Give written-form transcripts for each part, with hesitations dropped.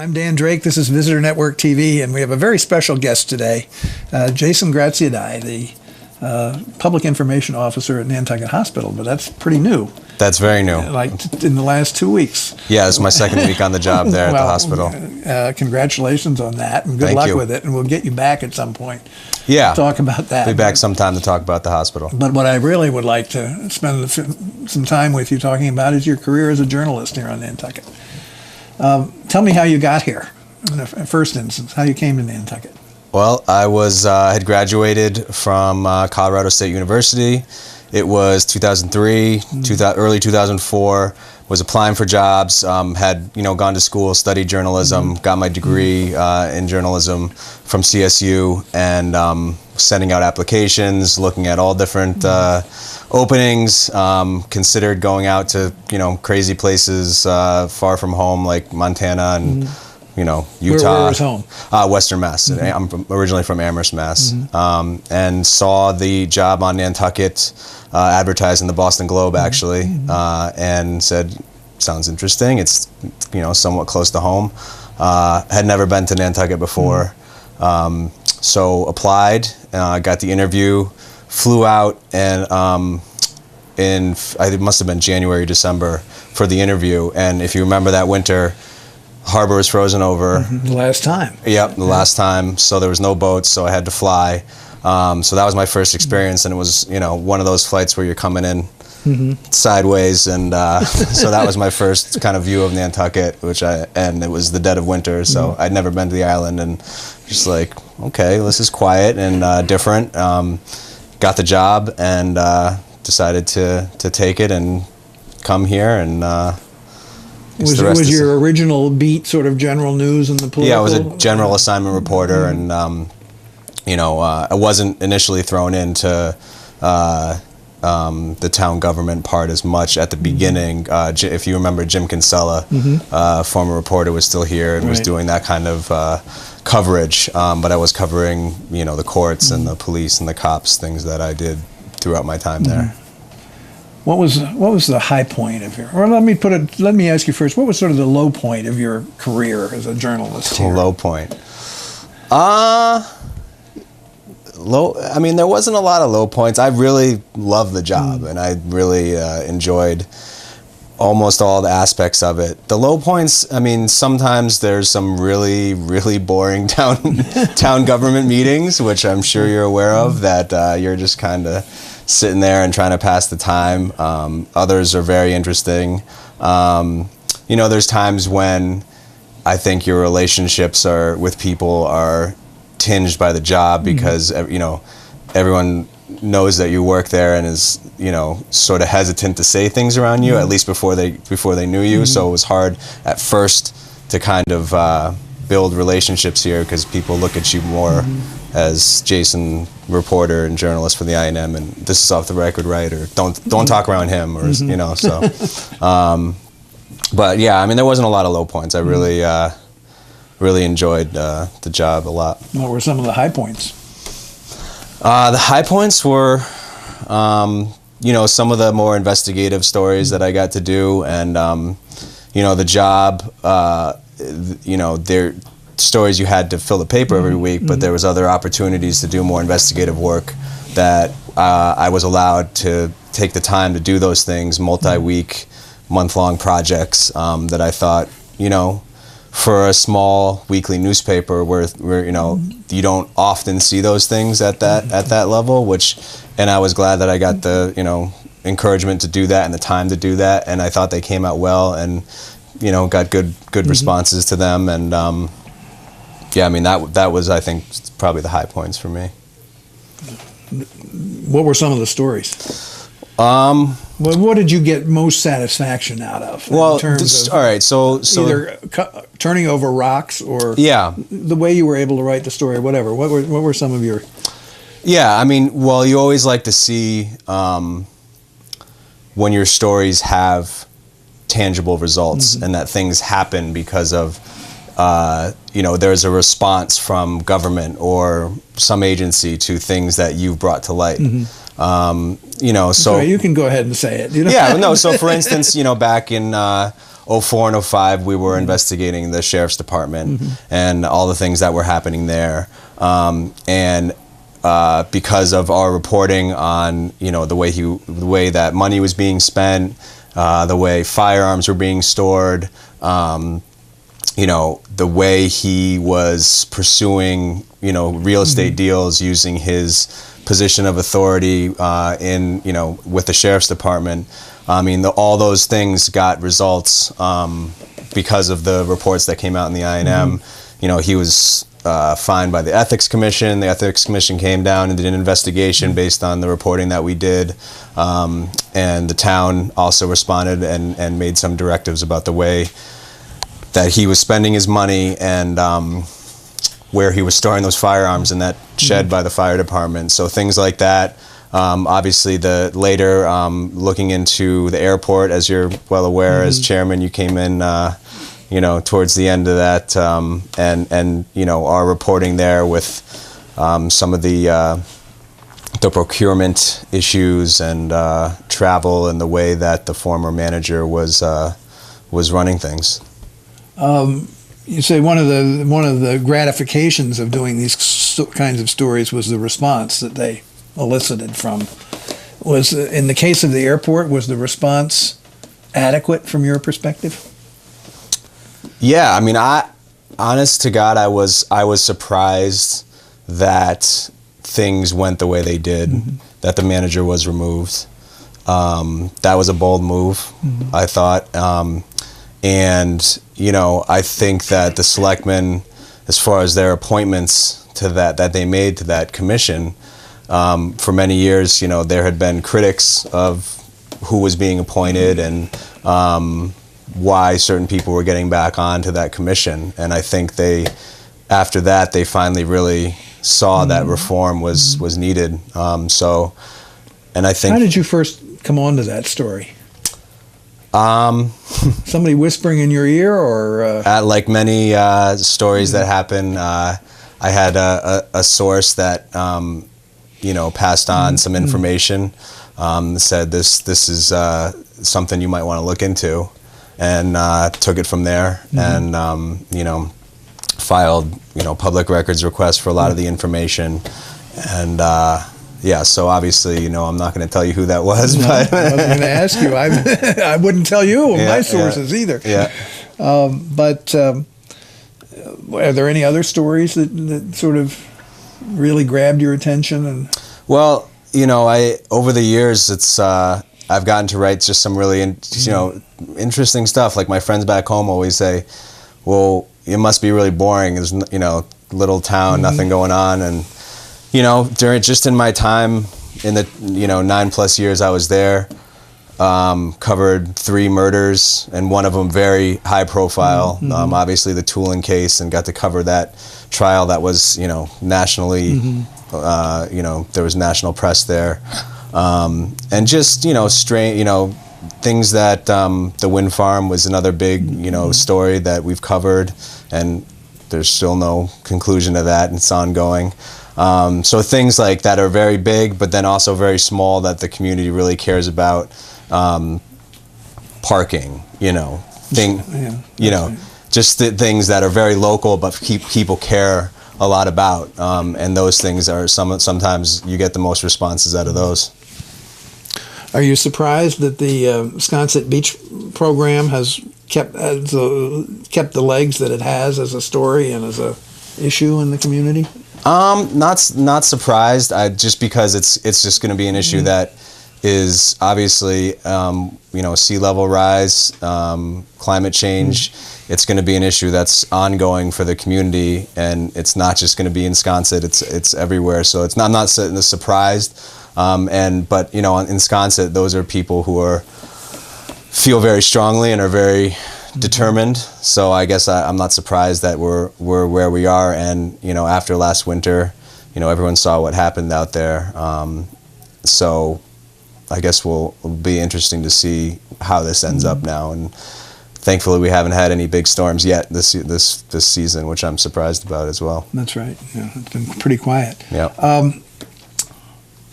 I'm Dan Drake. This is Visitor Network TV, and we have a very special guest today, Jason Graziadei, the Public Information Officer at Nantucket Hospital, but that's pretty new. That's very new. Like in the last 2 weeks. Yeah, it's my second week on the job there at the hospital. Congratulations on that, and good Thank luck you. with it, and we'll get you back at some point. Yeah. Talk about that. Be back sometime to talk about the hospital. But what I really would like to spend some time with you talking about is your career as a journalist here on Nantucket. Tell me how you got here, in the first instance, how you came to Nantucket. Well, I had graduated from Colorado State University. It was 2003, early 2004. Was applying for jobs. Had gone to school, studied journalism, got my degree in journalism from CSU, and sending out applications, looking at all different openings. Considered going out to crazy places far from home, like Montana and Utah. Where was home? Western Mass. I'm originally from Amherst, Mass. And saw the job on Nantucket advertised in the Boston Globe, actually, and said, sounds interesting. It's somewhat close to home. Had never been to Nantucket before, so applied. Got the interview, flew out, and it must have been January, December for the interview. And if you remember that winter, harbor was frozen over. The last time. Yep, the last time. So there was no boats, so I had to fly. So that was my first experience, and it was one of those flights where you're coming in sideways, and so that was my first kind of view of Nantucket, and it was the dead of winter, so I'd never been to the island, and just like, okay, this is quiet and different. Got the job and decided to take it and come here, and was your original beat sort of general news and the political? Yeah, I was a general assignment reporter, and I wasn't initially thrown into the town government part as much at the beginning. If you remember, Jim Kinsella, former reporter, was still here and was doing that kind of coverage, but I was covering the courts and the police and the cops, things that I did throughout my time there. What was the high point of your, or let me ask you first, what was sort of the low point of your career as a journalist here? Low point. I mean, there wasn't a lot of low points. I really loved the job, and I really enjoyed almost all the aspects of it. The low points, I mean, sometimes there's some really, really boring town government meetings, which I'm sure you're aware of, that you're just kind of sitting there and trying to pass the time. Others are very interesting. There's times when I think your relationships with people are tinged by the job, because everyone knows that you work there and is sort of hesitant to say things around you, at least before they knew you. So it was hard at first to kind of build relationships here, because people look at you more as Jason, reporter and journalist for the INM, and this is off the record, right? Or don't talk around him, or so. But yeah, I mean, there wasn't a lot of low points. I really enjoyed the job a lot. What were some of the high points? The high points were, some of the more investigative stories that I got to do, and the job. There stories you had to fill the paper every week, but there was other opportunities to do more investigative work that I was allowed to take the time to do those things, multi-week, month-long projects that I thought, for a small weekly newspaper where you don't often see those things at that level, and I was glad that I got the encouragement to do that and the time to do that, and I thought they came out well, and got good responses to them, and yeah, I mean, that was, I think, probably the high points for me. What were some of the stories? What did you get most satisfaction out of? Well, in terms of all right, so either turning over rocks, or the way you were able to write the story, or whatever. What were some of your? Yeah, I mean, well, you always like to see when your stories have tangible results, and that things happen because of there's a response from government or some agency to things that you've brought to light. So you can go ahead and say it. Yeah, no. So for instance, back in '04 and '05, we were investigating the sheriff's department and all the things that were happening there. And because of our reporting on, the way that money was being spent, the way firearms were being stored, the way he was pursuing, real estate deals using his position of authority with the sheriff's department. I mean, all those things got results because of the reports that came out in the INM. He was fined by the Ethics Commission. The Ethics Commission came down and did an investigation based on the reporting that we did. And the town also responded and made some directives about the way that he was spending his money and where he was storing those firearms in that shed by the fire department. So things like that. Obviously, later looking into the airport, as you're well aware, as chairman, you came in, towards the end of that, and our reporting there with some of the procurement issues and travel and the way that the former manager was running things. You say one of the gratifications of doing these kinds of stories was the response that they elicited from. Was in the case of the airport, was the response adequate from your perspective? Yeah, I mean, honest to God, I was surprised that things went the way they did. That the manager was removed. That was a bold move, I thought. And, I think that the selectmen, as far as their appointments to that they made to that commission, for many years, there had been critics of who was being appointed and why certain people were getting back onto that commission. And I think after that, they finally really saw that reform was needed. And I think... How did you first come on to that story? Somebody whispering in your ear, or like many stories that happen, I had a source that passed on some information, said this is something you might want to look into, and took it from there, and filed public records requests for a lot of the information, and so obviously, I'm not going to tell you who that was. No, but I wasn't going to ask you. I wouldn't tell you my sources either. Yeah. But are there any other stories that sort of really grabbed your attention? Well, over the years, it's I've gotten to write just some really interesting stuff. Like my friends back home always say, "Well, it must be really boring. There's little town, nothing going on." And in my time in the 9+ years I was there, covered 3 murders, and one of them very high profile. Obviously the Tulin case, and got to cover that trial that was nationally. There was national press there, and just things that the wind farm was another big story that we've covered, and there's still no conclusion to that, and it's ongoing. So things like that are very big, but then also very small that the community really cares about. Parking, just the things that are very local, but people care a lot about. And those things are sometimes you get the most responses out of those. Are you surprised that the Sconset Beach program has kept the legs that it has as a story and as a issue in the community? Not surprised. Just because it's just going to be an issue that is obviously sea level rise, climate change. It's going to be an issue that's ongoing for the community, and it's not just going to be in Sconset. It's everywhere. So I'm not surprised. But in Sconset, those are people who feel very strongly and are very determined. So I guess I'm not surprised that we're where we are. And after last winter, everyone saw what happened out there. So I guess will be interesting to see how this ends up now. And thankfully, we haven't had any big storms yet this season, which I'm surprised about as well. That's right. Yeah, it's been pretty quiet. Yeah.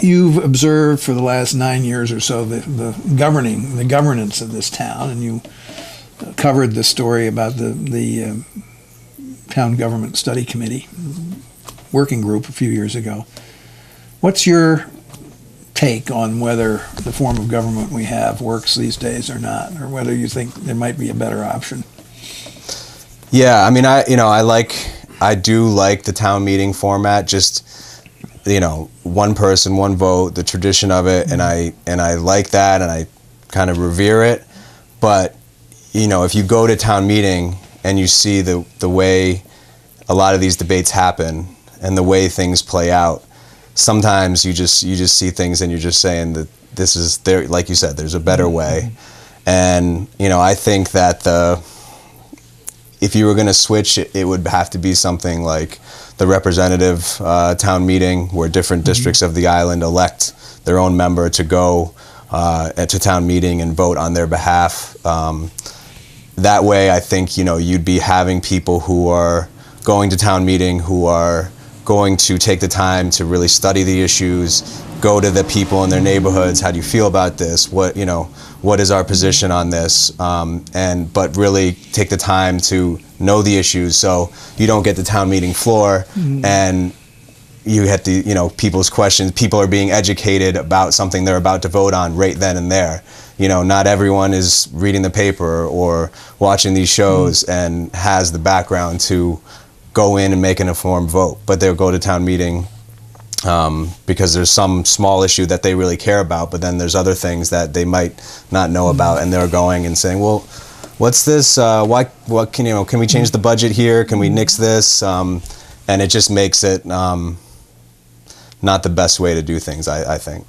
You've observed for the last 9 years or so the governance of this town, and you covered the story about the Town Government Study Committee working group a few years ago. What's your take on whether the form of government we have works these days or not, or whether you think there might be a better option? Yeah, I mean, I do like the town meeting format. Just, one person, one vote, the tradition of it, and I like that, and I kind of revere it. But if you go to town meeting and you see the way a lot of these debates happen and the way things play out, sometimes you just see things and you're just saying that this is there, like you said, there's a better way. And I think that if you were going to switch, it would have to be something like the representative town meeting, where different districts of the island elect their own member to go to town meeting and vote on their behalf. That way, I think you'd be having people who are going to town meeting, who are going to take the time to really study the issues, go to the people in their neighborhoods. How do you feel about this? What is our position on this? But really take the time to know the issues, so you don't get the town meeting floor and you get the people's questions. People are being educated about something they're about to vote on right then and there. Not everyone is reading the paper or watching these shows and has the background to go in and make an informed vote, but they'll go to town meeting because there's some small issue that they really care about, but then there's other things that they might not know about, and they're going and saying, well, what's this? What can we change the budget here? Can we nix this? And it just makes it not the best way to do things, I think.